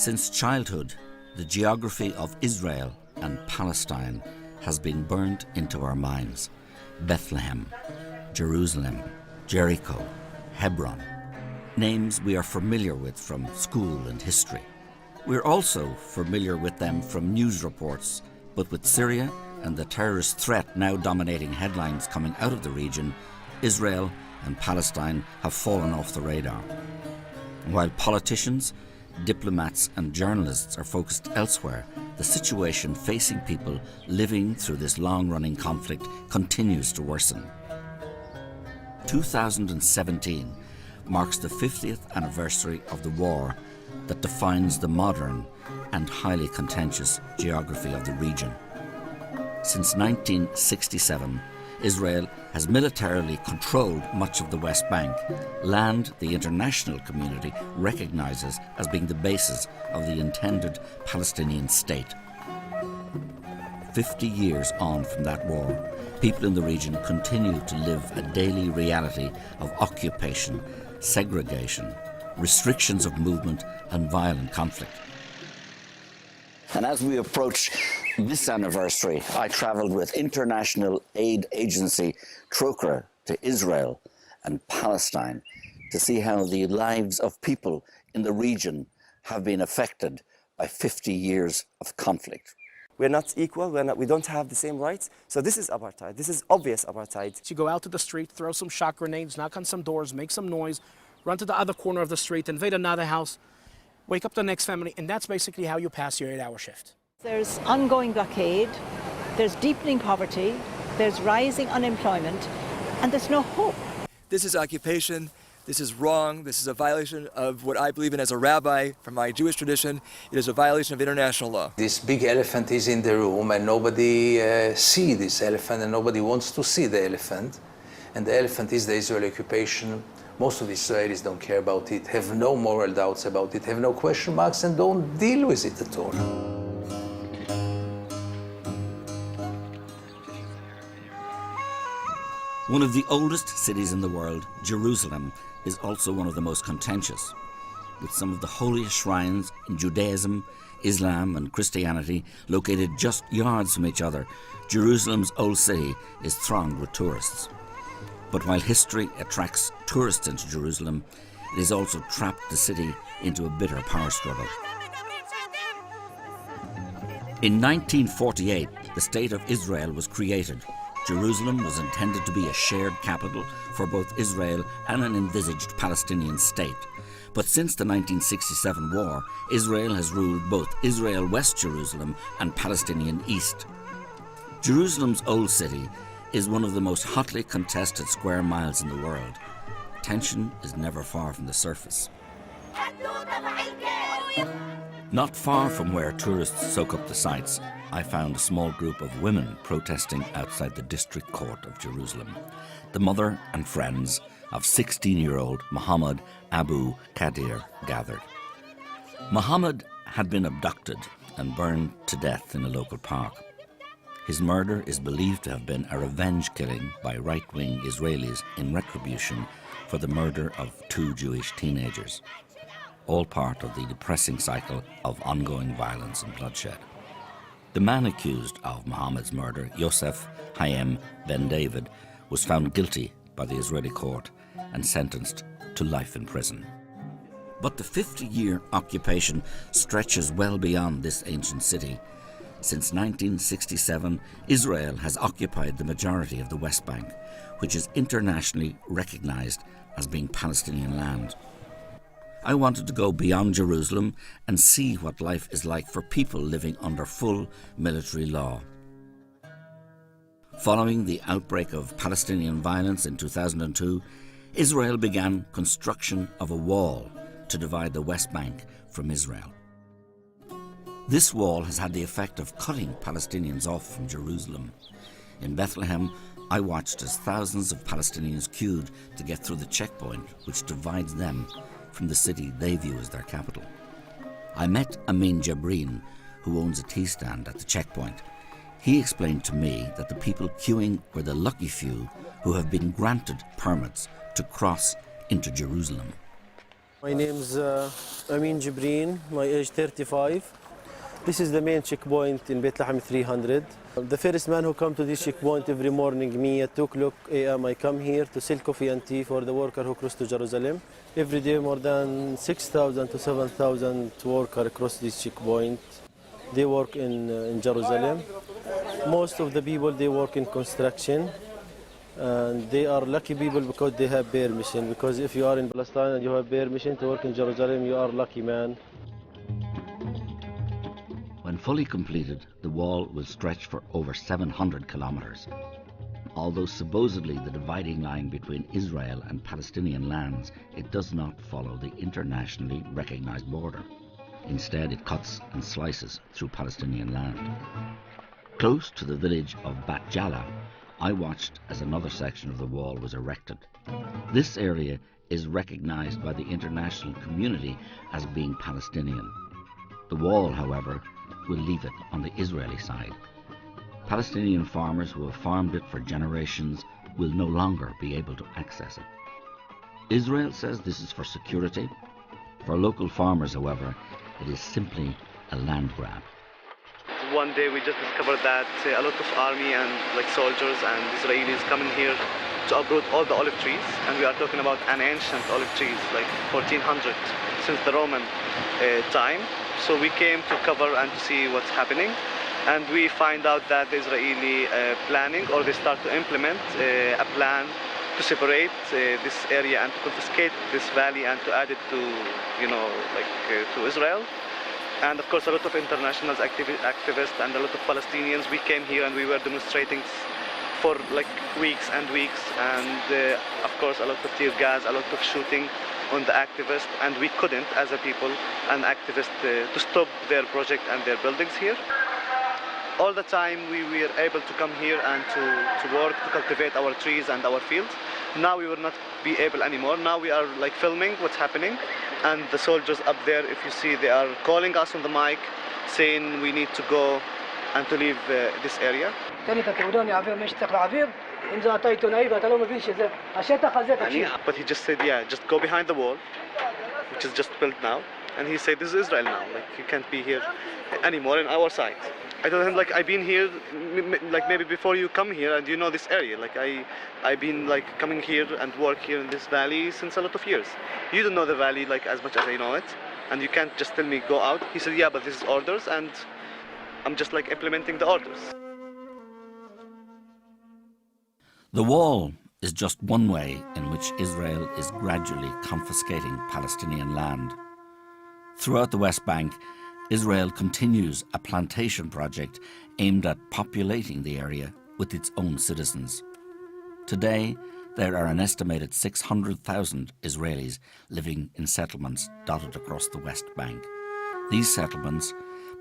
Since childhood, the geography of Israel and Palestine has been burnt into our minds. Bethlehem, Jerusalem, Jericho, Hebron. Names we are familiar with from school and history. We're also familiar with them from news reports, but with Syria and the terrorist threat now dominating headlines coming out of the region, Israel and Palestine have fallen off the radar. While politicians, diplomats and journalists are focused elsewhere, the situation facing people living through this long-running conflict continues to worsen. 2017 marks the 50th anniversary of the war that defines the modern and highly contentious geography of the region. Since 1967, Israel has militarily controlled much of the West Bank, land the international community recognises as being the basis of the intended Palestinian state. 50 years on from that war, people in the region continue to live a daily reality of occupation, segregation, restrictions of movement and violent conflict. And as we approach this anniversary, I travelled with international aid agency Trokra to Israel and Palestine to see how the lives of people in the region have been affected by 50 years of conflict. We're not equal, we don't have the same rights, so this is apartheid. This is obvious apartheid. You go out to the street, throw some shock grenades, knock on some doors, make some noise, run to the other corner of the street, invade another house, wake up the next family, and that's basically how you pass your 8-hour shift. There's ongoing blockade, there's deepening poverty, there's rising unemployment, and there's no hope. This is occupation. This is wrong. This is a violation of what I believe in as a rabbi from my Jewish tradition. It is a violation of international law. This big elephant is in the room and nobody sees this elephant and nobody wants to see the elephant. And the elephant is the Israeli occupation. Most of the Israelis don't care about it, have no moral doubts about it, have no question marks and don't deal with it at all. One of the oldest cities in the world, Jerusalem, is also one of the most contentious, with some of the holiest shrines in Judaism, Islam and Christianity located just yards from each other. Jerusalem's old city is thronged with tourists. But while history attracts tourists into Jerusalem, it has also trapped the city into a bitter power struggle. In 1948, the State of Israel was created. Jerusalem was intended to be a shared capital for both Israel and an envisaged Palestinian state. But since the 1967 war, Israel has ruled both Israel West Jerusalem and Palestinian East. Jerusalem's old city is one of the most hotly contested square miles in the world. Tension is never far from the surface. Not far from where tourists soak up the sights, I found a small group of women protesting outside the district court of Jerusalem. The mother and friends of 16-year-old Mohammed Abu Qadir gathered. Mohammed had been abducted and burned to death in a local park. His murder is believed to have been a revenge killing by right-wing Israelis in retribution for the murder of 2 Jewish teenagers, all part of the depressing cycle of ongoing violence and bloodshed. The man accused of Mohammed's murder, Yosef Hayem Ben David, was found guilty by the Israeli court and sentenced to life in prison. But the 50-year occupation stretches well beyond this ancient city. Since 1967, Israel has occupied the majority of the West Bank, which is internationally recognized as being Palestinian land. I wanted to go beyond Jerusalem and see what life is like for people living under full military law. Following the outbreak of Palestinian violence in 2002, Israel began construction of a wall to divide the West Bank from Israel. This wall has had the effect of cutting Palestinians off from Jerusalem. In Bethlehem, I watched as thousands of Palestinians queued to get through the checkpoint which divides them from the city they view as their capital. I met Amin Jabreen, who owns a tea stand at the checkpoint. He explained to me that the people queuing were the lucky few who have been granted permits to cross into Jerusalem. My name's Amin Jibreen, my age 35. This is the main checkpoint in Bethlehem 300. The first man who come to this checkpoint every morning, me at 2 o'clock a.m. I come here to sell coffee and tea for the worker who cross to Jerusalem. Every day more than 6,000 to 7,000 workers across this checkpoint. They work in Jerusalem. Most of the people, they work in construction. And they are lucky people because they have permission. Because if you are in Palestine and you have permission to work in Jerusalem, you are lucky man. When fully completed, the wall will stretch for over 700 kilometers. Although supposedly the dividing line between Israel and Palestinian lands, it does not follow the internationally recognized border. Instead, it cuts and slices through Palestinian land. Close to the village of Bat Jala, I watched as another section of the wall was erected. This area is recognized by the international community as being Palestinian. The wall, however, will leave it on the Israeli side. Palestinian farmers who have farmed it for generations will no longer be able to access it. Israel says this is for security. For local farmers, however, it is simply a land grab. One day we just discovered that a lot of army and soldiers and Israelis coming here to uproot all the olive trees, and we are talking about an ancient olive trees, like 1400, since the Roman time. So we came to cover and to see what's happening, and we find out that the Israeli planning, or they start to implement a plan to separate this area and to confiscate this valley and to add it to, to Israel. And of course, a lot of international activists and a lot of Palestinians, we came here and we were demonstrating for weeks and weeks. And of course, a lot of tear gas, a lot of shooting on the activists. And we couldn't, as a people and activists, to stop their project and their buildings here. All the time we were able to come here and to work, to cultivate our trees and our fields. Now we will not be able anymore. Now we are filming what's happening. And the soldiers up there, if you see, they are calling us on the mic, saying we need to go and to leave this area. But he just said, yeah, just go behind the wall, which is just built now. And he said, this is Israel now, you can't be here anymore in our side. I told him, I've been here, maybe before you come here, and you know this area. I've been coming here and work here in this valley since a lot of years. You don't know the valley as much as I know it, and you can't just tell me go out. He said, yeah, but this is orders, and I'm just implementing the orders. The wall is just one way in which Israel is gradually confiscating Palestinian land. Throughout the West Bank, Israel continues a plantation project aimed at populating the area with its own citizens. Today, there are an estimated 600,000 Israelis living in settlements dotted across the West Bank. These settlements,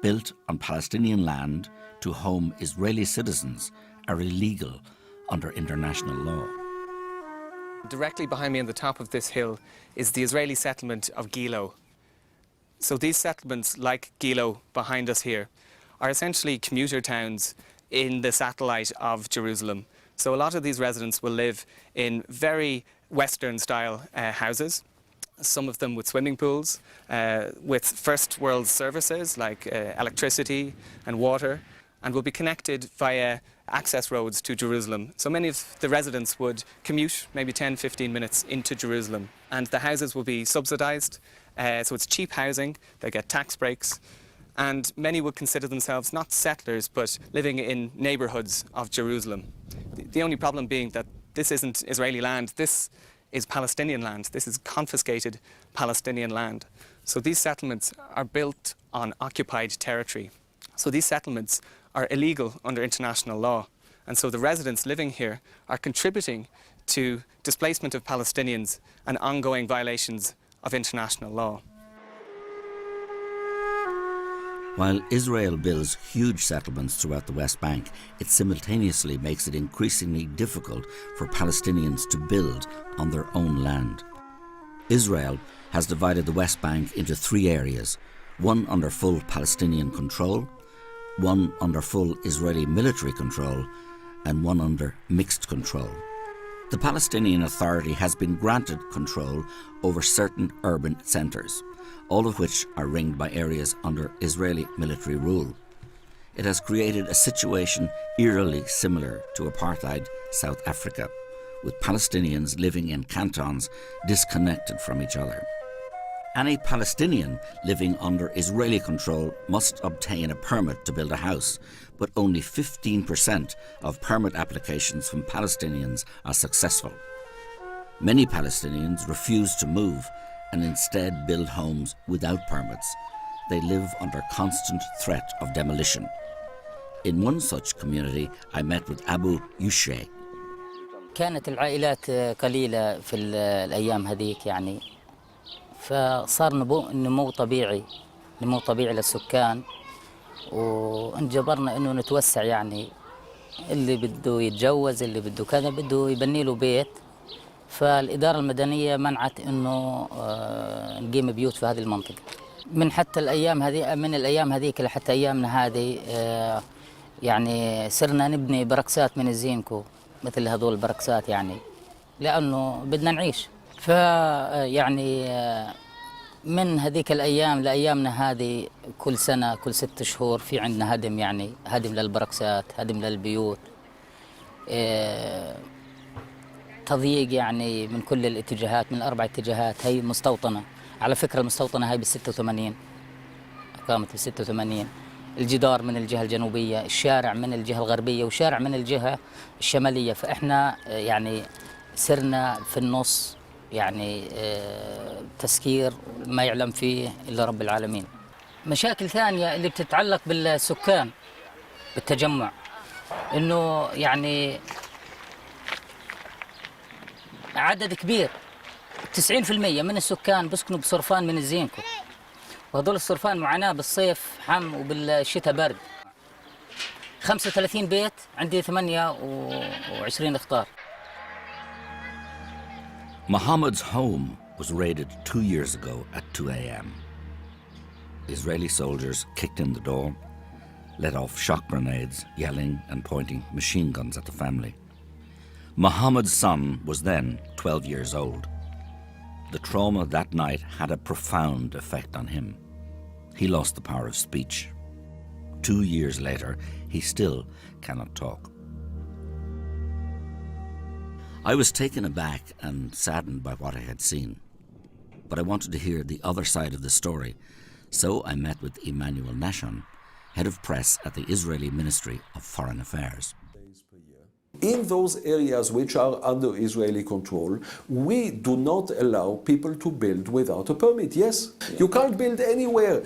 built on Palestinian land to home Israeli citizens, are illegal under international law. Directly behind me on the top of this hill is the Israeli settlement of Gilo. So these settlements, like Gilo behind us here, are essentially commuter towns in the satellite of Jerusalem. So a lot of these residents will live in very Western-style houses, some of them with swimming pools, with first world services like electricity and water, and will be connected via access roads to Jerusalem. So many of the residents would commute maybe 10, 15 minutes into Jerusalem, and the houses will be subsidized. So it's cheap housing, they get tax breaks, and many would consider themselves not settlers but living in neighbourhoods of Jerusalem. The only problem being that this isn't Israeli land, this is Palestinian land, this is confiscated Palestinian land. So these settlements are built on occupied territory. So these settlements are illegal under international law, and so the residents living here are contributing to displacement of Palestinians and ongoing violations of international law. While Israel builds huge settlements throughout the West Bank, it simultaneously makes it increasingly difficult for Palestinians to build on their own land. Israel has divided the West Bank into 3 areas, one under full Palestinian control, one under full Israeli military control, and one under mixed control. The Palestinian Authority has been granted control over certain urban centres, all of which are ringed by areas under Israeli military rule. It has created a situation eerily similar to apartheid South Africa, with Palestinians living in cantons disconnected from each other. Any Palestinian living under Israeli control must obtain a permit to build a house, but only 15% of permit applications from Palestinians are successful. Many Palestinians refuse to move and instead build homes without permits. They live under constant threat of demolition. In one such community, I met with Abu Yushe. كانت العائلات قليلة في الأيام هذيك يعني فصار نمو طبيعي للسكان وانجبرنا انه نتوسع يعني اللي بده يتجوز اللي بده كذا بده يبني له بيت فالإدارة المدنية منعت انه نقيم بيوت في هذه المنطقة من حتى الأيام هذه من الأيام هذيك لحتى أيامنا هذه يعني صرنا نبني بركسات من الزينكو مثل هذول البركسات يعني لأنه بدنا نعيش فيعني من هذيك الأيام لأيامنا هذه كل سنة كل 6 شهور في عندنا هدم يعني هدم للبركسات هدم للبيوت تضييق يعني من كل الاتجاهات من ال4 اتجاهات هي مستوطنة على فكرة المستوطنة هاي بال86 قامت بال86 الجدار من الجهة الجنوبية الشارع من الجهة الغربية وشارع من الجهة الشمالية فإحنا يعني سرنا في النص يعني تسكير ما يعلم فيه إلا رب العالمين مشاكل ثانية اللي بتتعلق بالسكان بالتجمع إنه يعني عدد كبير 90% من السكان بيسكنوا بصرفان من الزينكو وهذول الصرفان معاناة بالصيف حم وبالشتاء برد 35 بيت عندي 28 اختار Mohammed's home was raided 2 years ago at 2 a.m. Israeli soldiers kicked in the door, let off shock grenades, yelling and pointing machine guns at the family. Mohammed's son was then 12 years old. The trauma that night had a profound effect on him. He lost the power of speech. 2 years later, he still cannot talk. I was taken aback and saddened by what I had seen, but I wanted to hear the other side of the story, so I met with Emmanuel Nashon, head of press at the Israeli Ministry of Foreign Affairs. In those areas which are under Israeli control, we do not allow people to build without a permit. Yes, you can't build anywhere,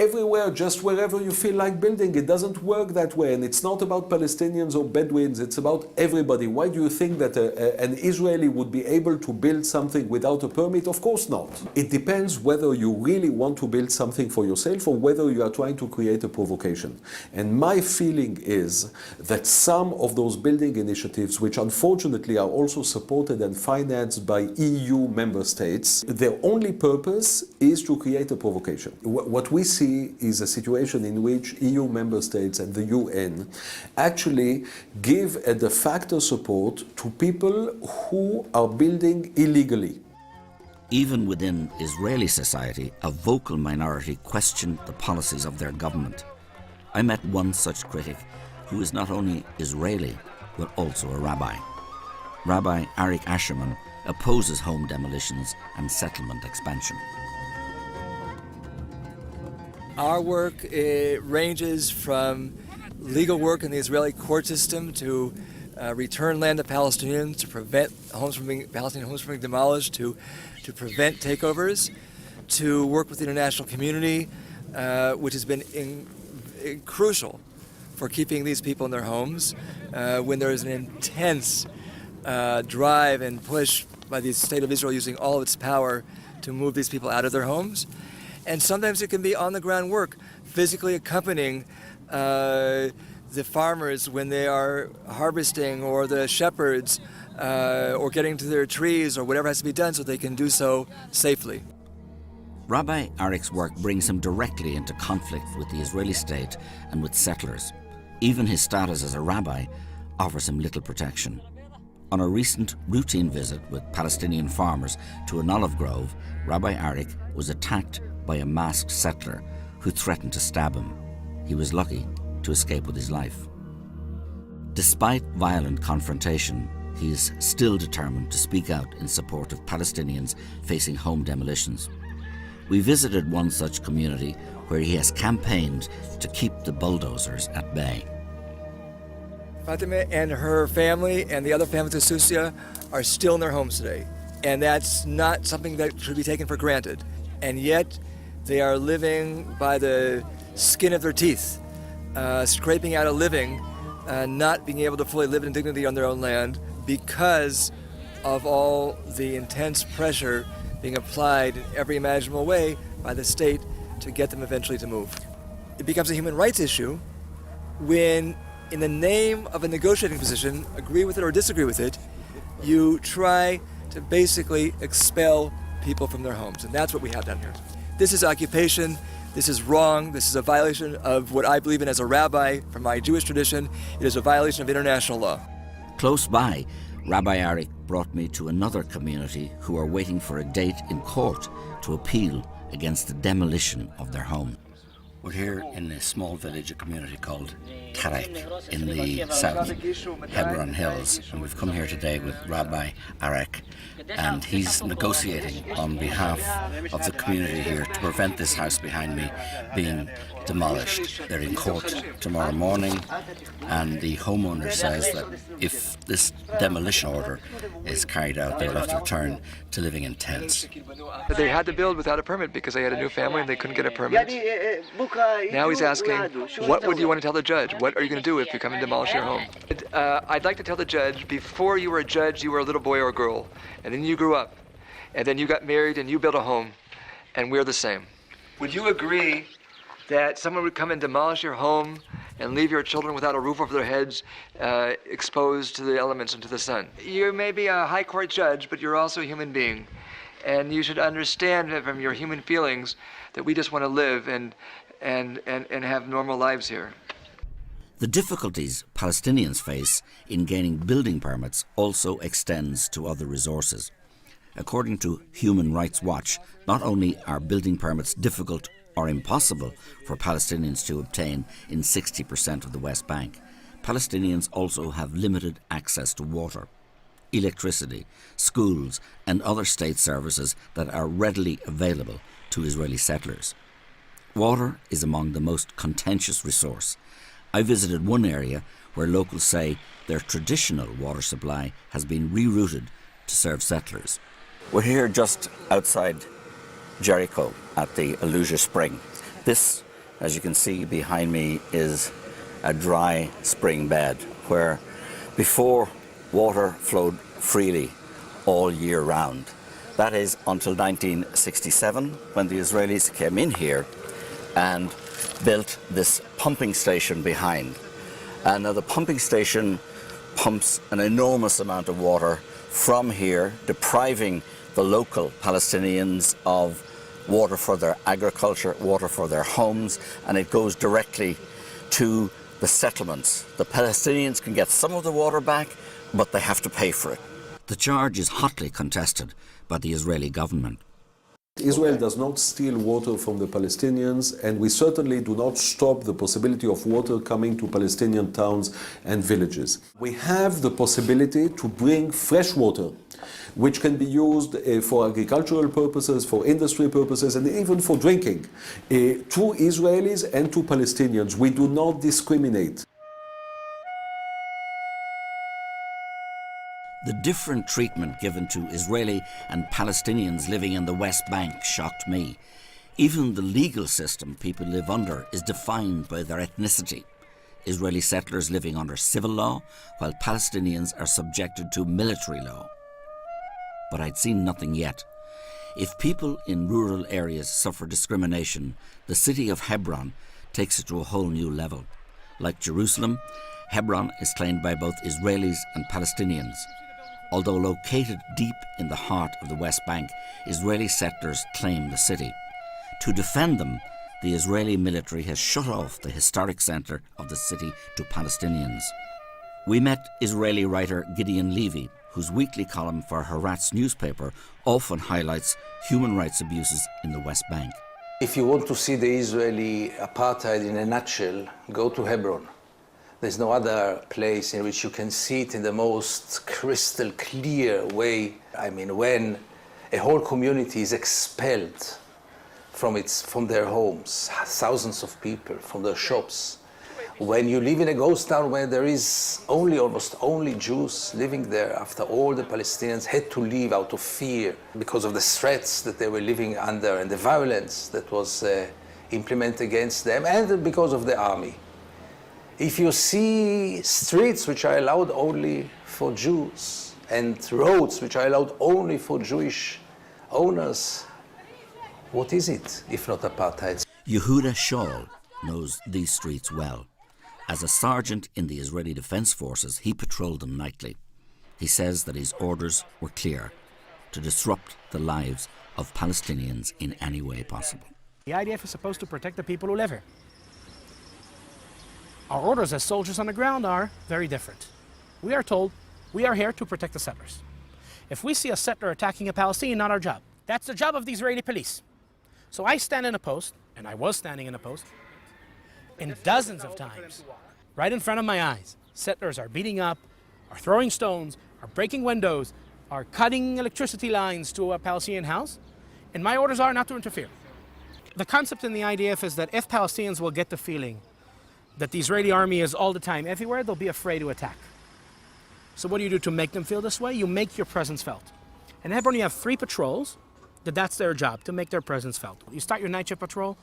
everywhere, just wherever you feel like building. It doesn't work that way, and it's not about Palestinians or Bedouins, it's about everybody. Why do you think that an Israeli would be able to build something without a permit? Of course not. It depends whether you really want to build something for yourself or whether you are trying to create a provocation. And my feeling is that some of those building initiatives, which unfortunately are also supported and financed by EU member states, their only purpose is to create a provocation. What we see is a situation in which EU member states and the UN actually give a de facto support to people who are building illegally. Even within Israeli society, a vocal minority questioned the policies of their government. I met one such critic who is not only Israeli, but also a rabbi. Rabbi Arik Asherman opposes home demolitions and settlement expansion. Our work ranges from legal work in the Israeli court system to return land to Palestinians, to prevent Palestinian homes from being demolished, to prevent takeovers, to work with the international community, which has been crucial for keeping these people in their homes when there is an intense drive and push by the state of Israel using all of its power to move these people out of their homes. And sometimes it can be on the ground work, physically accompanying the farmers when they are harvesting, or the shepherds, or getting to their trees, or whatever has to be done so they can do so safely. Rabbi Arik's work brings him directly into conflict with the Israeli state and with settlers. Even his status as a rabbi offers him little protection. On a recent routine visit with Palestinian farmers to an olive grove, Rabbi Arik was attacked by a masked settler who threatened to stab him. He was lucky to escape with his life. Despite violent confrontation, he is still determined to speak out in support of Palestinians facing home demolitions. We visited one such community where he has campaigned to keep the bulldozers at bay. Fatima and her family and the other families of Susia are still in their homes today. And that's not something that should be taken for granted. And yet, they are living by the skin of their teeth, scraping out a living, not being able to fully live in dignity on their own land because of all the intense pressure being applied in every imaginable way by the state to get them eventually to move. It becomes a human rights issue when, in the name of a negotiating position, agree with it or disagree with it, you try to basically expel people from their homes. And that's what we have down here. This is occupation. This is wrong. This is a violation of what I believe in as a rabbi from my Jewish tradition. It is a violation of international law. Close by, Rabbi Arik brought me to another community who are waiting for a date in court to appeal against the demolition of their home. We're here in a small village, a community called Karek in the south Hebron Hills, and we've come here today with Rabbi Arik, and he's negotiating on behalf of the community here to prevent this house behind me being demolished. They're in court tomorrow morning, and the homeowner says that if this demolition order is carried out, they'll have to return to living in tents. They had to build without a permit because they had a new family and they couldn't get a permit. Now he's asking, what would you want to tell the judge? What are you going to do if you come and demolish your home? I'd like to tell the judge, before you were a judge, you were a little boy or a girl, and then you grew up, and then you got married and you built a home, and we're the same. Would you agree that someone would come and demolish your home and leave your children without a roof over their heads, exposed to the elements and to the sun? You may be a high court judge, but you're also a human being. And you should understand from your human feelings that we just want to live and have normal lives here. The difficulties Palestinians face in gaining building permits also extends to other resources. According to Human Rights Watch, not only are building permits difficult or impossible for Palestinians to obtain in 60% of the West Bank, Palestinians also have limited access to water, electricity, schools and other state services that are readily available to Israeli settlers. Water is among the most contentious resource. I visited one area where locals say their traditional water supply has been rerouted to serve settlers. We're here just outside Jericho at the Aluja Spring. This, as you can see behind me, is a dry spring bed where before water flowed freely all year round. That is until 1967, when the Israelis came in here and built this pumping station behind. And now the pumping station pumps an enormous amount of water from here, depriving the local Palestinians of water for their agriculture, water for their homes, and it goes directly to the settlements. The Palestinians can get some of the water back, but they have to pay for it. The charge is hotly contested by the Israeli government. Israel does not steal water from the Palestinians, and we certainly do not stop the possibility of water coming to Palestinian towns and villages. We have the possibility to bring fresh water, which can be used for agricultural purposes, for industry purposes, and even for drinking, to Israelis and to Palestinians. We do not discriminate. The different treatment given to Israeli and Palestinians living in the West Bank shocked me. Even the legal system people live under is defined by their ethnicity. Israeli settlers living under civil law, while Palestinians are subjected to military law. But I'd seen nothing yet. If people in rural areas suffer discrimination, the city of Hebron takes it to a whole new level. Like Jerusalem, Hebron is claimed by both Israelis and Palestinians. Although located deep in the heart of the West Bank, Israeli settlers claim the city. To defend them, the Israeli military has shut off the historic centre of the city to Palestinians. We met Israeli writer Gideon Levy, whose weekly column for Haaretz newspaper often highlights human rights abuses in the West Bank. If you want to see the Israeli apartheid in a nutshell, go to Hebron. There's no other place in which you can see it in the most crystal clear way. I mean, when a whole community is expelled from their homes, thousands of people, from their shops. When you live in a ghost town where there is almost only Jews living there after all the Palestinians had to leave out of fear because of the threats that they were living under and the violence that was implemented against them, and because of the army. If you see streets which are allowed only for Jews and roads which are allowed only for Jewish owners, what is it if not apartheid? Yehuda Shaul knows these streets well. As a sergeant in the Israeli Defense Forces, he patrolled them nightly. He says that his orders were clear: to disrupt the lives of Palestinians in any way possible. The IDF is supposed to protect the people who live here. Our orders as soldiers on the ground are very different. We are told we are here to protect the settlers. If we see a settler attacking a Palestinian, not our job. That's the job of the Israeli police. So I stand in a post, and I was standing in a post, and dozens of times, right in front of my eyes, settlers are beating up, are throwing stones, are breaking windows, are cutting electricity lines to a Palestinian house, and my orders are not to interfere. The concept in the IDF is that if Palestinians will get the feeling that the Israeli army is all the time everywhere, they'll be afraid to attack. So what do you do to make them feel this way? You make your presence felt. In Hebron, you have 3 patrols, that's their job, to make their presence felt. You start your night shift patrol,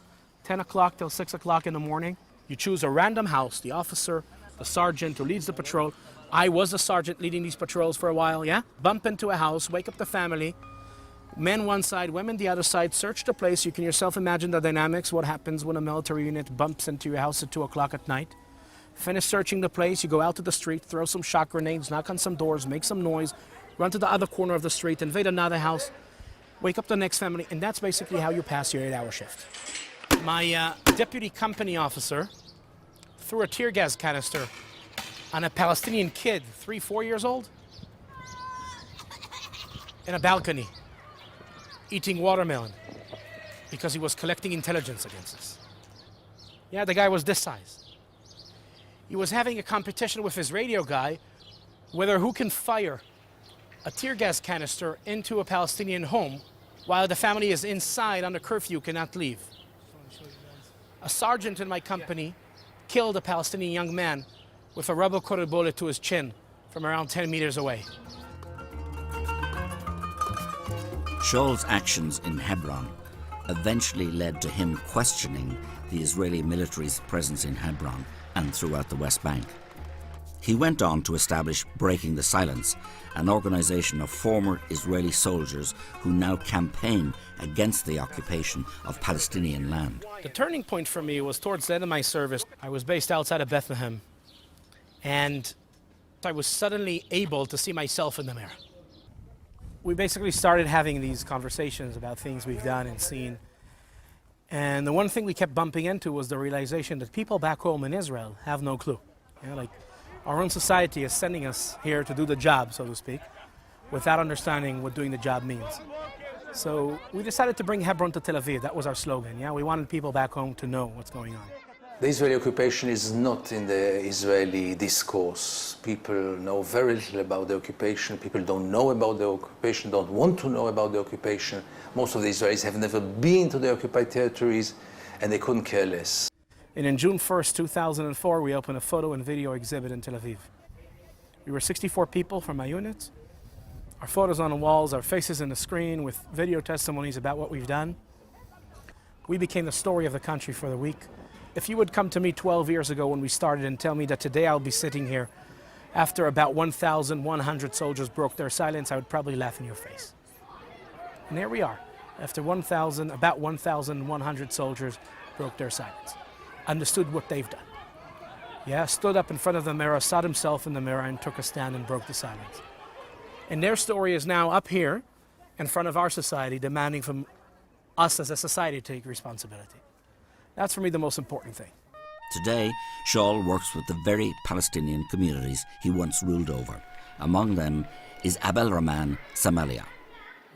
10 o'clock till 6 o'clock in the morning. You choose a random house, the officer, the sergeant who leads the patrol. I was the sergeant leading these patrols for a while, yeah? Bump into a house, wake up the family, men one side, women the other side, search the place. You can yourself imagine the dynamics, what happens when a military unit bumps into your house at 2 o'clock at night. Finish searching the place, you go out to the street, throw some shock grenades, knock on some doors, make some noise, run to the other corner of the street, invade another house, wake up the next family, and that's basically how you pass your 8-hour shift. My deputy company officer threw a tear gas canister on a Palestinian kid, 3-4 years old, in a balcony, eating watermelon because he was collecting intelligence against us. Yeah, the guy was this size. He was having a competition with his radio guy whether who can fire a tear gas canister into a Palestinian home while the family is inside under curfew, cannot leave. A sergeant in my company killed a Palestinian young man with a rubber-coated bullet to his chin from around 10 meters away. Shaul's actions in Hebron eventually led to him questioning the Israeli military's presence in Hebron and throughout the West Bank. He went on to establish Breaking the Silence, an organization of former Israeli soldiers who now campaign against the occupation of Palestinian land. The turning point for me was towards the end of my service. I was based outside of Bethlehem, and I was suddenly able to see myself in the mirror. We basically started having these conversations about things we've done and seen. And the one thing we kept bumping into was the realization that people back home in Israel have no clue. You know, like, our own society is sending us here to do the job, so to speak, without understanding what doing the job means. So we decided to bring Hebron to Tel Aviv. That was our slogan. Yeah, we wanted people back home to know what's going on. The Israeli occupation is not in the Israeli discourse. People know very little about the occupation. People don't know about the occupation, don't want to know about the occupation. Most of the Israelis have never been to the occupied territories, and they couldn't care less. And in June 1st, 2004, we opened a photo and video exhibit in Tel Aviv. We were 64 people from my unit. Our photos on the walls, our faces on the screen with video testimonies about what we've done. We became the story of the country for the week. If you would come to me 12 years ago when we started and tell me that today I'll be sitting here after about 1,100 soldiers broke their silence, I would probably laugh in your face. And here we are, after about 1,100 soldiers broke their silence, understood what they've done. Yeah, stood up in front of the mirror, saw himself in the mirror, and took a stand and broke the silence. And their story is now up here in front of our society, demanding from us as a society to take responsibility. That's for me the most important thing. Today, Shaul works with the very Palestinian communities he once ruled over, among them is Abel Rahman Samalia.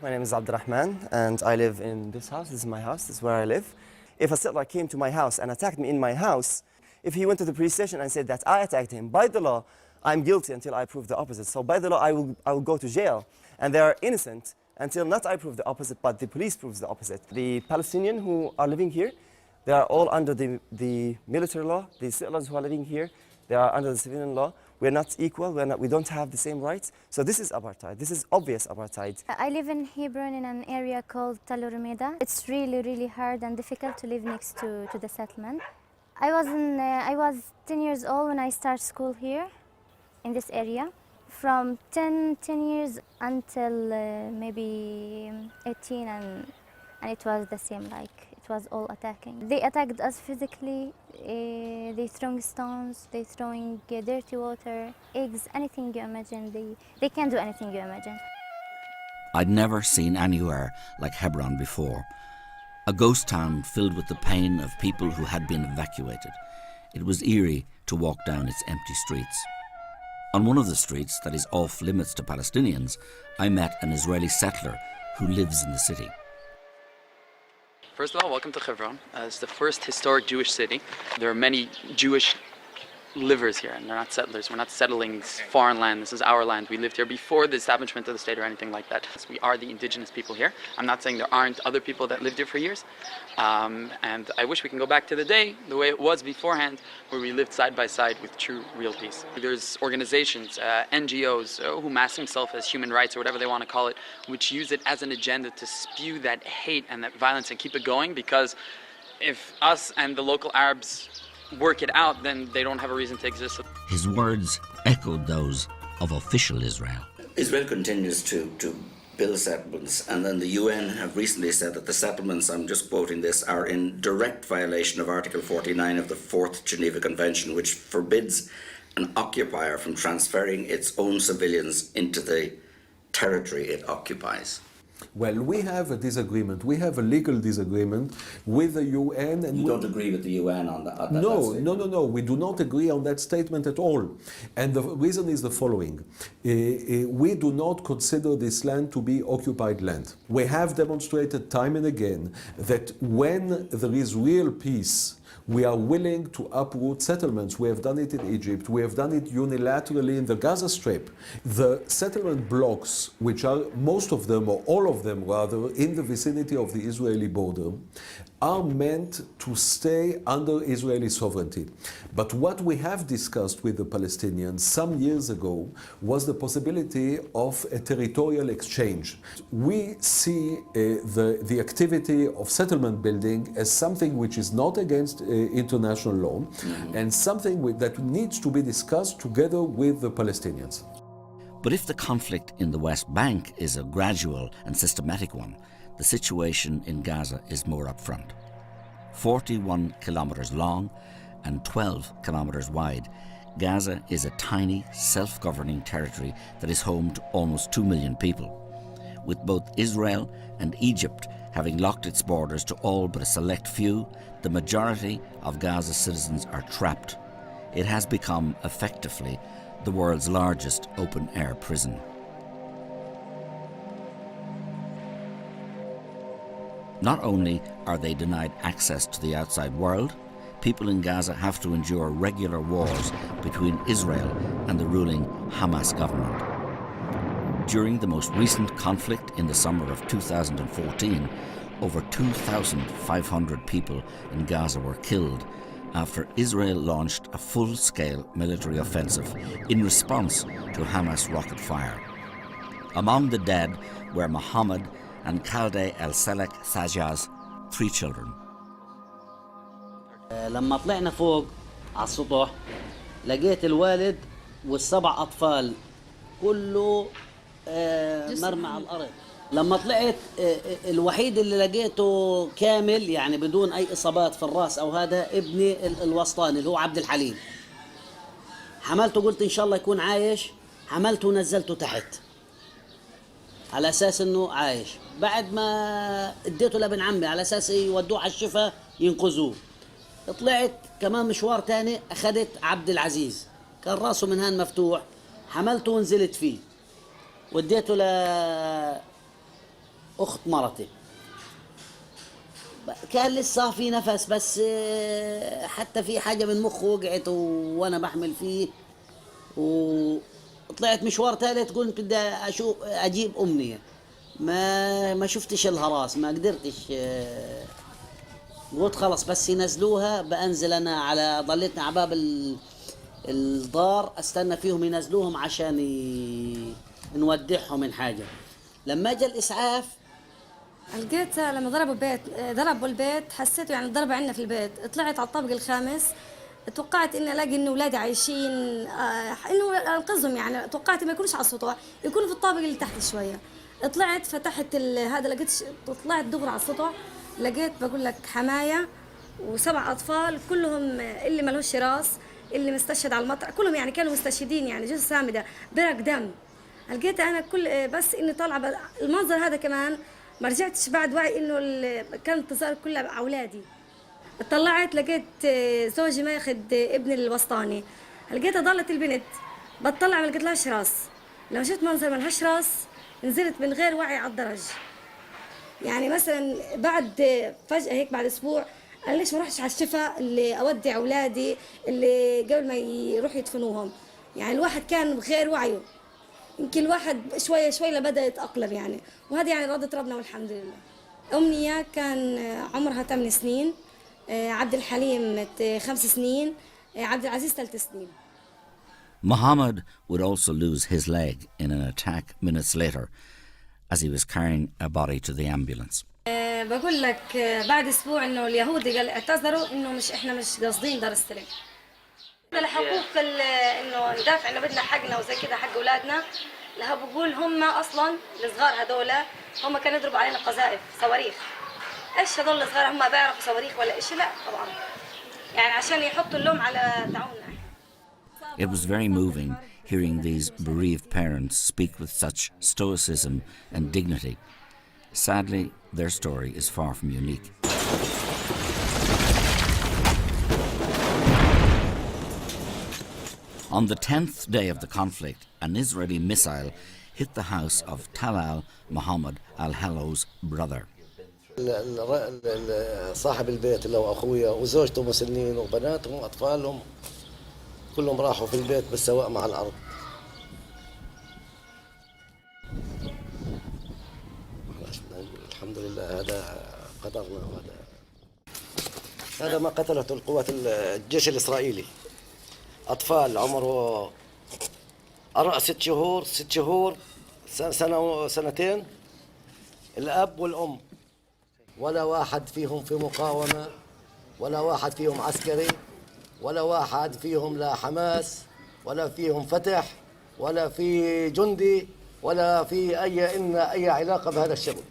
My name is Abdurrahman, and I live in this house. This is my house. This is where I live. If a settler came to my house and attacked me in my house, if he went to the police station and said that I attacked him, by the law, I'm guilty until I prove the opposite. So by the law, I will go to jail. And they are innocent until not I prove the opposite, but the police proves the opposite. The Palestinians who are living here, they are all under the military law. The settlers who are living here, they are under the civilian law. We're not equal. We don't have the same rights. So this is apartheid. This is obvious apartheid. I live in Hebron in an area called Tal Rumeda. It's really, really hard and difficult to live next to the settlement. I was 10 years old when I started school here in this area. From 10 years until maybe 18, and it was the same, like it was all attacking. They attacked us physically, they throwing stones, they throwing dirty water, eggs, anything you imagine. They can do anything you imagine. I'd never seen anywhere like Hebron before. A ghost town filled with the pain of people who had been evacuated. It was eerie to walk down its empty streets. On one of the streets that is off limits to Palestinians, I met an Israeli settler who lives in the city. First of all, welcome to Hebron. It's the first historic Jewish city. There are many Jewish livers here, and they're not settlers. We're not settling foreign land. This is our land. We lived here before the establishment of the state or anything like that. We are the indigenous people here. I'm not saying there aren't other people that lived here for years. And I wish we can go back to the day, the way it was beforehand, where we lived side by side with true, real peace. There's organizations, NGOs, who mask themselves as human rights or whatever they want to call it, which use it as an agenda to spew that hate and that violence and keep it going, because if us and the local Arabs work it out, then they don't have a reason to exist. His words echoed those of official Israel. Israel continues to build settlements, and then the UN have recently said that the settlements, I'm just quoting this, are in direct violation of Article 49 of the 4th Geneva Convention, which forbids an occupier from transferring its own civilians into the territory it occupies. Well, we have a disagreement. We have a legal disagreement with the UN. And you don't agree with the UN on that? No. We do not agree on that statement at all. And the reason is the following. We do not consider this land to be occupied land. We have demonstrated time and again that when there is real peace, we are willing to uproot settlements. We have done it in Egypt. We have done it unilaterally in the Gaza Strip. The settlement blocks, which are most of them, or all of them rather, in the vicinity of the Israeli border, are meant to stay under Israeli sovereignty. But what we have discussed with the Palestinians some years ago was the possibility of a territorial exchange. We see the activity of settlement building as something which is not against international law, and something that needs to be discussed together with the Palestinians. But if the conflict in the West Bank is a gradual and systematic one, the situation in Gaza is more upfront. 41 kilometers long and 12 kilometers wide, Gaza is a tiny, self-governing territory that is home to almost 2 million people. With both Israel and Egypt having locked its borders to all but a select few, the majority of Gaza's citizens are trapped. It has become, effectively, the world's largest open-air prison. Not only are they denied access to the outside world, people in Gaza have to endure regular wars between Israel and the ruling Hamas government. During the most recent conflict in the summer of 2014, over 2,500 people in Gaza were killed after Israel launched a full-scale military offensive in response to Hamas rocket fire. Among the dead were Mohammed and Khalde El-Selek Sajaz, 3 children. لما طلعنا فوق على السطح لقيت الوالد وال7 أطفال كله مرمى على الأرض. لما طلعت الوحيد اللي لقيته كامل يعني بدون أي إصابات في الرأس أو هذا ابني الوسطاني اللي هو عبد الحليم. حملته قلت إن شاء الله يكون عايش، حملته ونزلته تحت على أساس إنه عايش. بعد ما اديته لابن عمي على أساس يودوه على الشفا ينقذوه. طلعت كمان مشوار تاني أخذت عبد العزيز كان راسه من هان مفتوح، حملته ونزلت فيه. وديته لأخت مرتي. كان لسه في نفس، بس حتى في حاجة من مخه وقعت وأنا بحمل فيه، وطلعت مشوار ثالث. قلت بدي أجيب أمنية، ما شفتش الهراس، ما قدرتش. قلت خلص بس ينزلوها بأنزل أنا على ضليتنا على باب الدار استنى فيهم ينزلوهم عشان نودعهم من حاجة. لما جاء الإسعاف لقيت لما ضربوا البيت حسيته يعني ضرب عندنا في البيت. طلعت على الطابق الخامس، توقعت اني الاقي ان اولادي عايشين، انه انقذهم. يعني توقعت ما يكونوش على السطوع، يكونوا في الطابق اللي تحت شويه. طلعت فتحت هذا، لقيت طلعت دغري على السطوع، لقيت بقول لك حمايه و7 اطفال كلهم، اللي ملوش راس، اللي مستشهد على المطرح، كلهم يعني كانوا مستشهدين، يعني جثث سامده برق دم. لقيت انا كل بس اني طالعه المنظر هذا كمان ما رجعتش بعد وعي انه كانت تصير كلها اولادي. طلعت لقيت زوجي ما ياخذ ابني الوسطاني، لقيتها ضلت البنت بتطلع ما لقيتلهاش راس. لما شفت منظر ما لهاش راس نزلت من غير وعي على الدرج. يعني مثلا بعد فجأة هيك بعد اسبوع انا ليش ما رحتش على الشفاء اللي اودع اولادي اللي قبل ما يروحوا يدفنوهم. يعني الواحد كان بغير وعيه، يمكن الواحد شوية شوية لبدأ يتأقلم يعني، وهذه يعني رضت ربنا والحمد لله. أمنية كان عمرها 8 سنين، عبد الحليم 5 سنين، عبد العزيز 3 سنين. Mohammed would also lose his leg in an attack minutes later as he was carrying a body to the ambulance. بقول لك بعد أسبوع إنه اليهود اعتذروا إنه احنا مش قاصدين دار السلام. لحقوق إنه ندافع إنه بدنا حقنا وزي كده حق أولادنا. لها بقول هم أصلاً الصغار هذول هم كانوا يضربوا علينا قذائف صواريخ. إيش هذول الصغار هم بيعرفوا صواريخ ولا إيش؟ لا طبعاً. يعني عشان يحطوا اللوم على تعاوننا. It was very moving hearing these bereaved parents speak with such stoicism and dignity. Sadly, their story is far from unique. On the 10th day of the conflict, an Israeli missile hit the house of Talal Muhammad al-Hallow's brother. صاحب البيت اللي هو أخويا وزوجته مسنين وبناتهم وأطفالهم كلهم راحوا في البيت بالسواء مع الأرض. الحمد لله هذا قدرنا، هذا ما قتلته القوات الجيش الإسرائيلي. أطفال عمره 6 شهور سنة وسنتين، الأب والأم، ولا واحد فيهم في مقاومة، ولا واحد فيهم عسكري، ولا واحد فيهم لا حماس، ولا فيهم فتح، ولا في جندي، ولا في أي علاقة بهذا الشغل.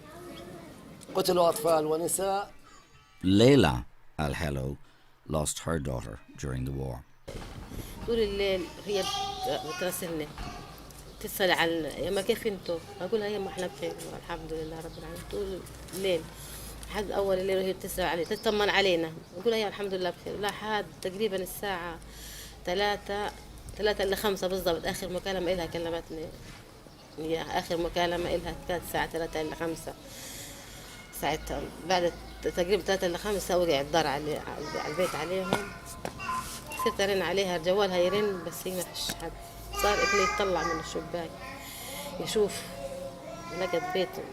قتلوا أطفال ونساء. Layla al-Hello lost her daughter during the war. طول الليل هي بتراسلني، تسأل عن يما كيف انتوا؟ اقولها يما احنا بخير والحمد لله رب العالمين. طول الليل لحد اول الليل وهي بتسأل علي، تطمن علينا، اقولها يا الحمد لله بخير. لحد تقريبا الساعة 3 إلا 5 بالضبط اخر مكالمة إلها كلمتني. هي اخر مكالمة إلها كانت الساعة 3 إلا 5. ساعتها بعد تقريبا 3 إلا 5 وقع الدار على البيت عليهم. صرت ارن عليها جوالها يرن بس هي ما فيش حد. صار ابني يطلع من الشباك يشوف لقت بيته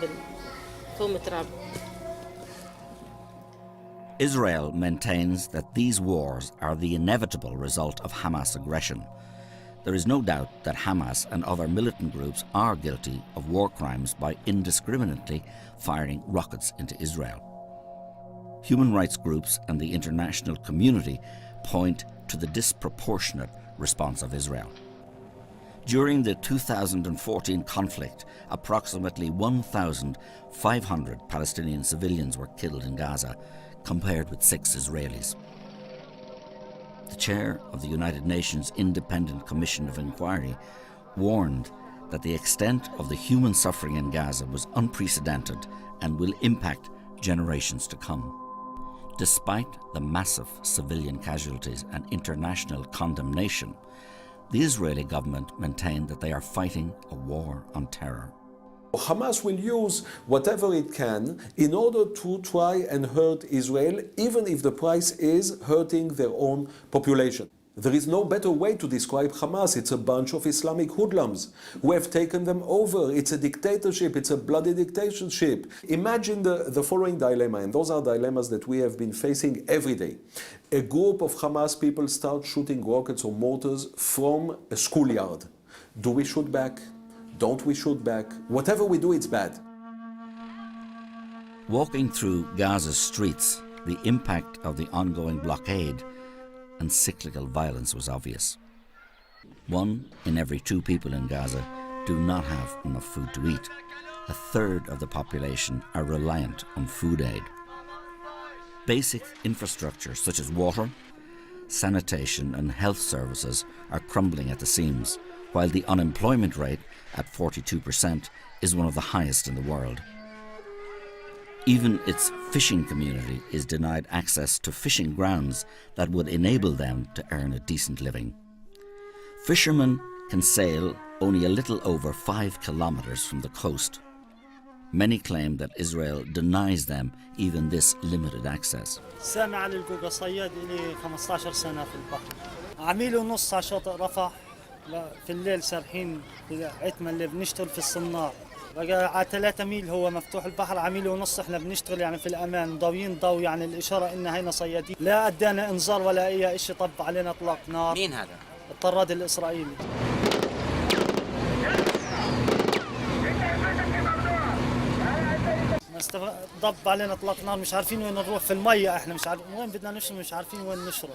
بالكوم تراب. Israel maintains that these wars are the inevitable result of Hamas aggression. There is no doubt that Hamas and other militant groups are guilty of war crimes by indiscriminately firing rockets into Israel. Human rights groups and the international community point to the disproportionate response of Israel. During the 2014 conflict, approximately 1,500 Palestinian civilians were killed in Gaza, compared with 6 Israelis. The chair of the United Nations Independent Commission of Inquiry warned that the extent of the human suffering in Gaza was unprecedented and will impact generations to come. Despite the massive civilian casualties and international condemnation, The Israeli government maintain that they are fighting a war on terror. Hamas will use whatever it can in order to try and hurt Israel, even if the price is hurting their own population. There is no better way to describe Hamas. It's a bunch of Islamic hoodlums who have taken them over. It's a dictatorship. It's a bloody dictatorship. Imagine the following dilemma, and those are dilemmas that we have been facing every day. A group of Hamas people start shooting rockets or mortars from a schoolyard. Do we shoot back? Don't we shoot back? Whatever we do, it's bad. Walking through Gaza's streets, the impact of the ongoing blockade and cyclical violence was obvious. 1 in every 2 people in Gaza do not have enough food to eat. A third of the population are reliant on food aid. Basic infrastructure such as water, sanitation and health services are crumbling at the seams, while the unemployment rate at 42% is one of the highest in the world. Even its fishing community is denied access to fishing grounds that would enable them to earn a decent living. Fishermen can sail only a little over 5 kilometers from the coast. Many claim that Israel denies them even this limited access. سامي علي الجوجا صياد لي 15 سنة في البحر. عميل ونص على شاطئ رفح في الليل سارحين عتمة اللي بنشتغل في الصنار. بقى على 3 ميل هو مفتوح البحر، عميل ونص احنا بنشتغل يعني في الامان، ضاويين ضوء يعني الاشاره ان هينا صيادين، لا ادانا انذار ولا اي شيء، طب علينا اطلاق نار. مين هذا؟ الطراد الاسرائيلي. ضب علينا اطلاق نار، مش عارفين وين نروح في الميه، احنا مش عارفين وين بدنا نشرب، مش عارفين وين نشرب.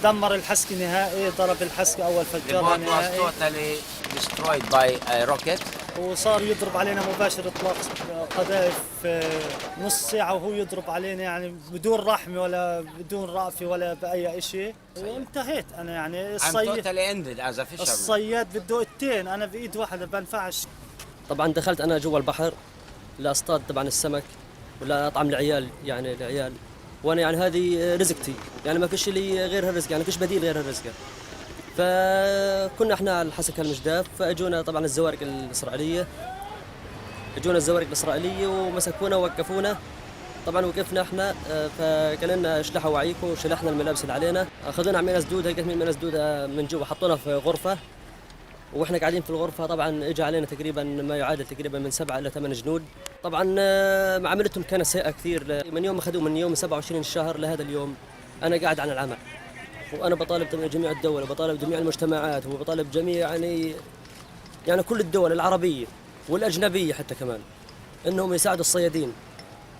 دمر الحسكه نهائي، ضرب الحسكه اول فجرها نهائي. destroyed by a rocket. وصار يضرب علينا مباشر اطلاق قذائف نص ساعه وهو يضرب علينا يعني بدون رحمه ولا بدون رأفه ولا باي شيء، وانتهيت انا يعني الصياد بده ايدتين، انا بايد واحده بنفعش. طبعا دخلت انا جوا البحر لاصطاد طبعا السمك ولا اطعم العيال، يعني العيال، وانا يعني هذه رزقتي، يعني ما فيش لي غير هالرزق، يعني فيش بديل غير هالرزق. فكنا احنا على الحسكه المجداف، فاجونا طبعا الزوارق الاسرائيليه، ومسكونا ووقفونا. طبعا وقفنا احنا، فقال لنا اشلحوا وعيكم، وشلحنا الملابس اللي علينا، اخذونا عمينا سدوده، لقيت من سدوده من جوا، حطونا في غرفه، واحنا قاعدين في الغرفه طبعا اجى علينا تقريبا ما يعادل تقريبا من 7 إلى 8 جنود. طبعا معاملتهم كانت سيئه كثير، من يوم اخذوه من يوم 27 الشهر لهذا اليوم انا قاعد عن العمل، وانا بطالب جميع الدول، وبطالب جميع المجتمعات، وبطالب جميع يعني كل الدول العربيه والاجنبيه حتى كمان انهم يساعدوا الصيادين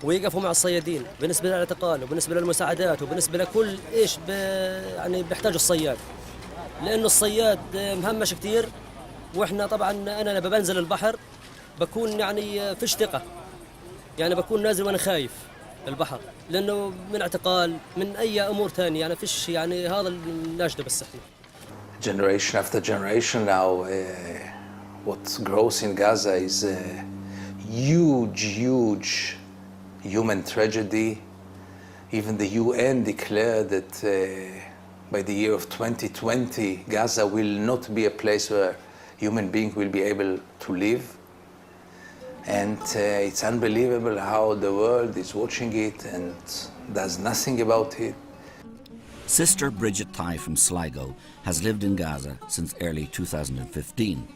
ويقفوا مع الصيادين بالنسبه للاعتقال وبالنسبه للمساعدات وبالنسبه لكل ايش يعني بيحتاجوا الصياد، لانه الصياد مهمش كثير. واحنا طبعا انا لما بنزل البحر بكون يعني فيش ثقه، يعني بكون نازل وانا خايف البحر، لانه من اعتقال من اي امور ثانيه، يعني فيش يعني هذا الناشده بس احنا. Generation after generation now, what grows in Gaza is a huge human tragedy. Even the UN declared that by the year of 2020, Gaza will not be a place where human beings will be able to live. And it's unbelievable how the world is watching it and does nothing about it. Sister Bridget Thai from Sligo has lived in Gaza since early 2015.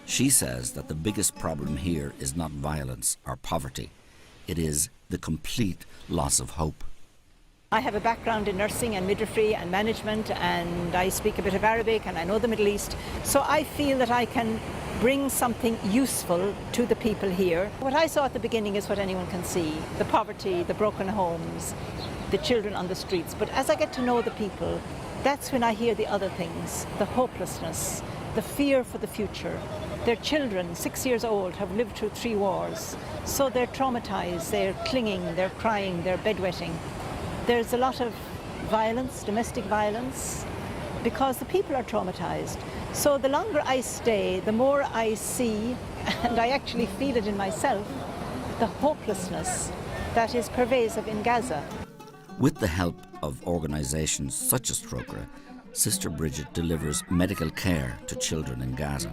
She says that the biggest problem here is not violence or poverty. It is the complete loss of hope. I have a background in nursing and midwifery and management, and I speak a bit of Arabic and I know the Middle East, so I feel that I can bring something useful to the people here. What I saw at the beginning is what anyone can see: the poverty, the broken homes, the children on the streets. But as I get to know the people, that's when I hear the other things: the hopelessness, the fear for the future. Their children, 6 years old, have lived through 3 wars, so they're traumatized, they're clinging, they're crying, they're bedwetting. There's a lot of violence, domestic violence, because the people are traumatized. So the longer I stay, the more I see, and I actually feel it in myself, the hopelessness that is pervasive in Gaza. With the help of organisations such as Trócaire, Sister Bridget delivers medical care to children in Gaza.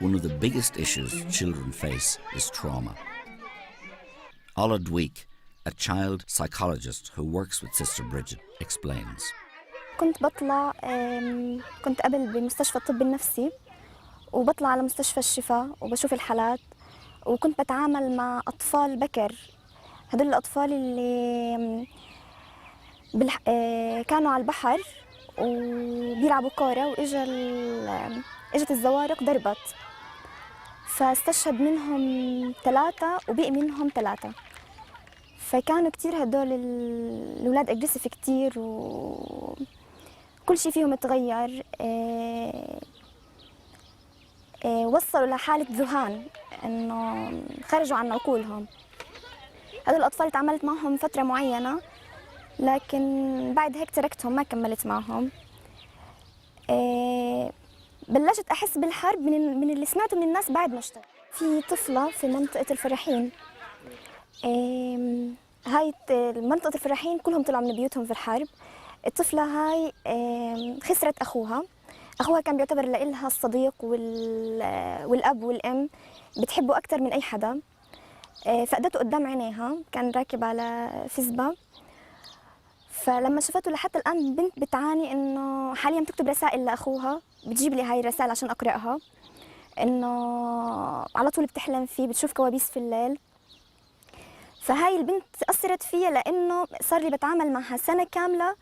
One of the biggest issues children face is trauma. Ola Dweek, a child psychologist who works with Sister Bridget, explains. كنت قبل بمستشفى الطب النفسي وبطلع على مستشفى الشفاء وبشوف الحالات وكنت بتعامل مع أطفال بكر. هدول الأطفال اللي كانوا على البحر وبيلعبوا كورة اجت الزوارق ضربت فاستشهد منهم 3 وبقي منهم 3 فكانوا كتير هدول الأولاد أجريسيف كتير وكل شيء فيهم تغير. وصلوا لحالة ذهان إنه خرجوا عن عقولهم. هدول الأطفال تعاملت معهم فترة معينة لكن بعد هيك تركتهم ما كملت معهم. بلشت أحس بالحرب من اللي سمعته من الناس بعد ما اشتغلت. في طفلة في منطقة الفلاحين. هاي منطقة الفلاحين كلهم طلعوا من بيوتهم في الحرب. الطفلة هاي خسرت أخوها. أخوها كان بيعتبر لإلها الصديق والأب والأم بتحبه أكثر من أي حدا. فقدته قدام عينيها كان راكب على فزبة فلما شافته لحتى الآن بنت بتعاني إنه حاليا بتكتب رسائل لأخوها بتجيب لي هاي الرسائل عشان أقرأها إنه على طول بتحلم فيه بتشوف كوابيس في الليل. فهاي البنت أثرت فيها لأنه صار لي بتعامل معها سنة كاملة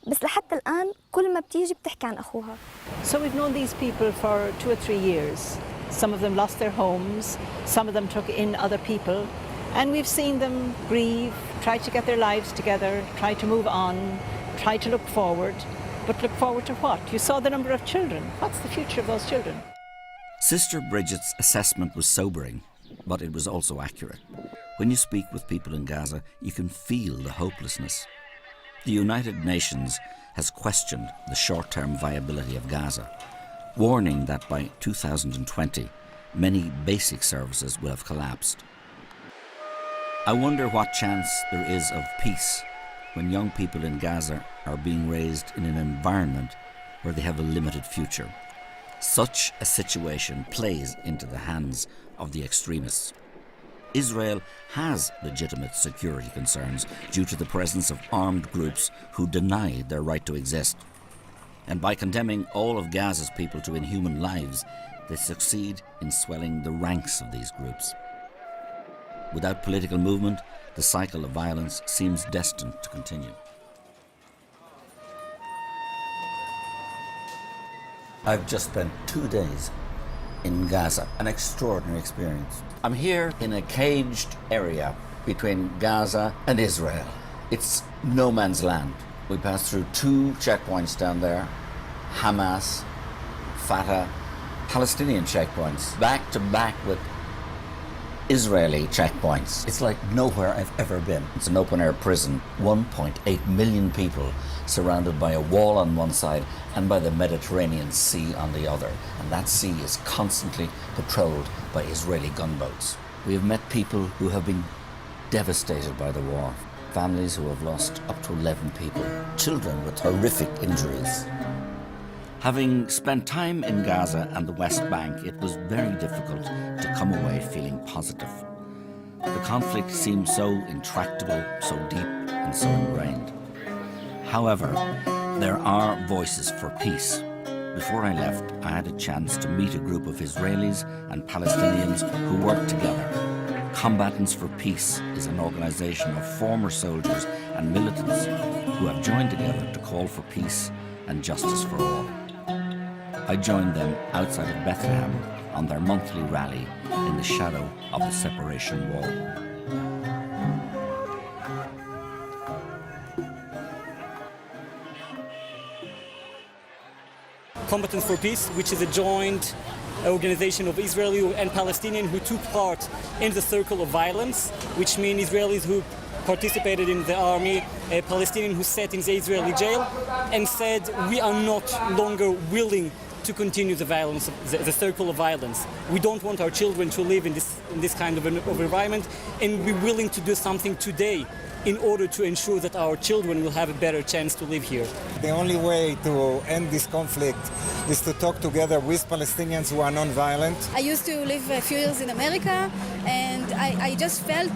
بس لحتى الآن كل ما بتيجي بتحكي عن أخوها. So we've known these people for 2 or 3 years. Some of them lost their homes, some of them took in other people, and we've seen them grieve, try to get their lives together, try to move on, try to look forward. But look forward to what? You saw the number of children. What's the future of those children? Sister Bridget's assessment was sobering, but it was also accurate. When you speak with people in Gaza, you can feel the hopelessness. The United Nations has questioned the short-term viability of Gaza, warning that by 2020, many basic services will have collapsed. I wonder what chance there is of peace when young people in Gaza are being raised in an environment where they have a limited future. Such a situation plays into the hands of the extremists. Israel has legitimate security concerns due to the presence of armed groups who deny their right to exist. And by condemning all of Gaza's people to inhuman lives, they succeed in swelling the ranks of these groups. Without political movement, the cycle of violence seems destined to continue. I've just spent 2 days in Gaza, an extraordinary experience. I'm here in a caged area between Gaza and Israel. It's no man's land. We passed through 2 checkpoints down there, Hamas, Fatah, Palestinian checkpoints, back to back with Israeli checkpoints. It's like nowhere I've ever been. It's an open-air prison, 1.8 million people surrounded by a wall on one side and by the Mediterranean Sea on the other. And that sea is constantly patrolled by Israeli gunboats. We have met people who have been devastated by the war, families who have lost up to 11 people, children with horrific injuries. Having spent time in Gaza and the West Bank, it was very difficult to come away feeling positive. The conflict seemed so intractable, so deep and so ingrained. However, there are voices for peace. Before I left, I had a chance to meet a group of Israelis and Palestinians who work together. Combatants for Peace is an organization of former soldiers and militants who have joined together to call for peace and justice for all. I joined them outside of Bethlehem on their monthly rally in the shadow of the separation wall. Combatants for Peace, which is a joint organization of Israeli and Palestinian who took part in the circle of violence, which means Israelis who participated in the army, Palestinians who sat in the Israeli jail, and said we are not longer willing to continue the violence, the circle of violence. We don't want our children to live in this kind of environment, and we're willing to do something today in order to ensure that our children will have a better chance to live here. The only way to end this conflict is to talk together with Palestinians who are non-violent. I used to live a few years in America, and I just felt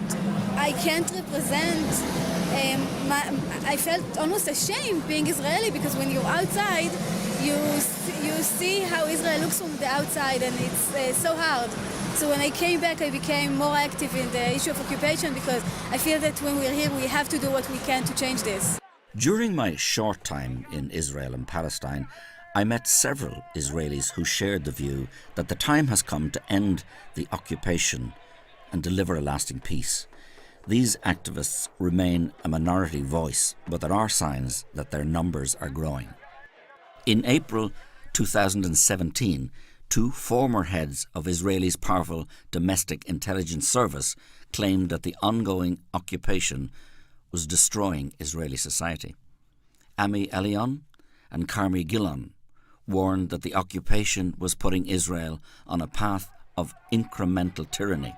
I can't represent. I felt almost ashamed being Israeli, because when you're outside, you see how Israel looks from the outside, and it's so hard. So when I came back, I became more active in the issue of occupation, because I feel that when we're here, we have to do what we can to change this. During my short time in Israel and Palestine, I met several Israelis who shared the view that the time has come to end the occupation and deliver a lasting peace. These activists remain a minority voice, but there are signs that their numbers are growing. In April 2017, two former heads of Israel's powerful domestic intelligence service claimed that the ongoing occupation was destroying Israeli society. Ami Elion and Carmi Gilon warned that the occupation was putting Israel on a path of incremental tyranny.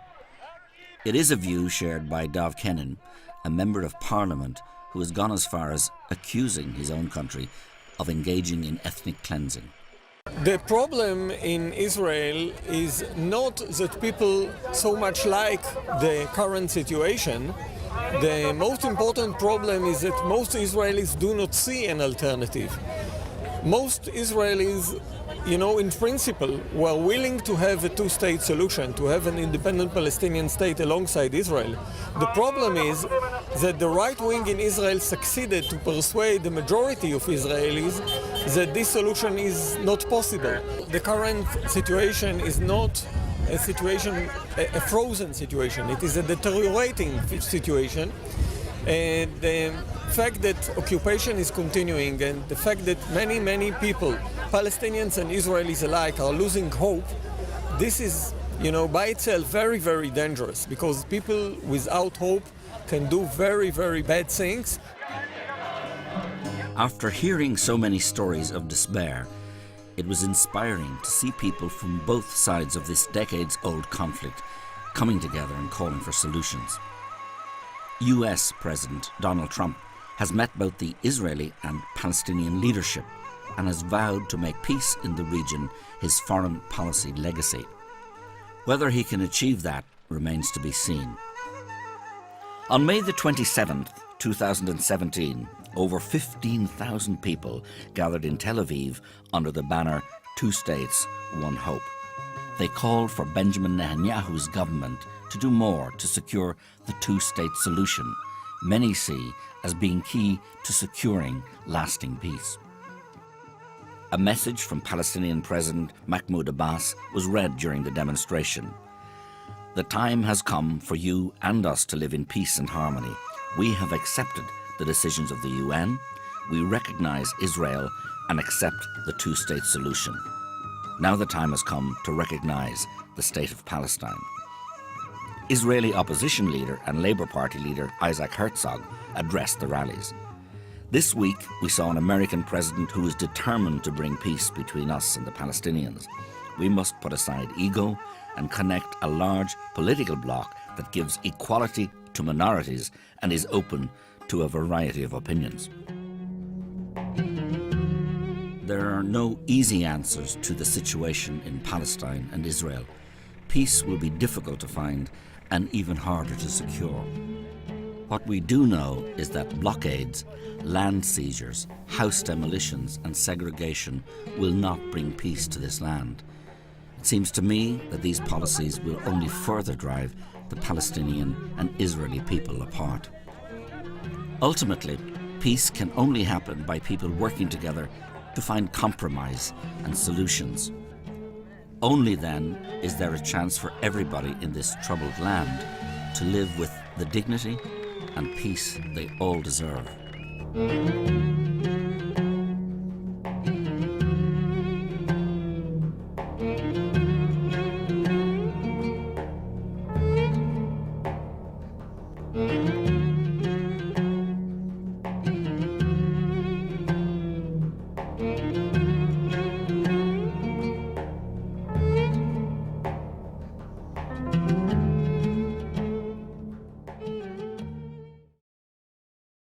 It is a view shared by Dov Kenin, a member of parliament who has gone as far as accusing his own country of engaging in ethnic cleansing. The problem in Israel is not that people so much like the current situation. The most important problem is that most Israelis do not see an alternative. Most Israelis, in principle, were willing to have a two-state solution, to have an independent Palestinian state alongside Israel. The problem is that the right wing in Israel succeeded to persuade the majority of Israelis that this solution is not possible. The current situation is not a situation, a frozen situation. It is a deteriorating situation. And the fact that occupation is continuing, and the fact that many people, Palestinians and Israelis alike, are losing hope, this is, by itself very, very dangerous, because people without hope can do very, very bad things. After hearing so many stories of despair, it was inspiring to see people from both sides of this decades-old conflict coming together and calling for solutions. US President Donald Trump has met both the Israeli and Palestinian leadership and has vowed to make peace in the region his foreign policy legacy. Whether he can achieve that remains to be seen. On May the 27th, 2017, over 15,000 people gathered in Tel Aviv under the banner Two States, One Hope. They called for Benjamin Netanyahu's government to do more to secure the two-state solution, many see as being key to securing lasting peace. A message from Palestinian President Mahmoud Abbas was read during the demonstration. The time has come for you and us to live in peace and harmony. We have accepted the decisions of the UN. We recognize Israel and accept the two-state solution. Now the time has come to recognize the state of Palestine. Israeli opposition leader and Labour Party leader Isaac Herzog addressed the rallies. This week, we saw an American president who is determined to bring peace between us and the Palestinians. We must put aside ego and connect a large political bloc that gives equality to minorities and is open to a variety of opinions. There are no easy answers to the situation in Palestine and Israel. Peace will be difficult to find and even harder to secure. What we do know is that blockades, land seizures, house demolitions and segregation will not bring peace to this land. It seems to me that these policies will only further drive the Palestinian and Israeli people apart. Ultimately, peace can only happen by people working together to find compromise and solutions. Only then is there a chance for everybody in this troubled land to live with the dignity and peace they all deserve.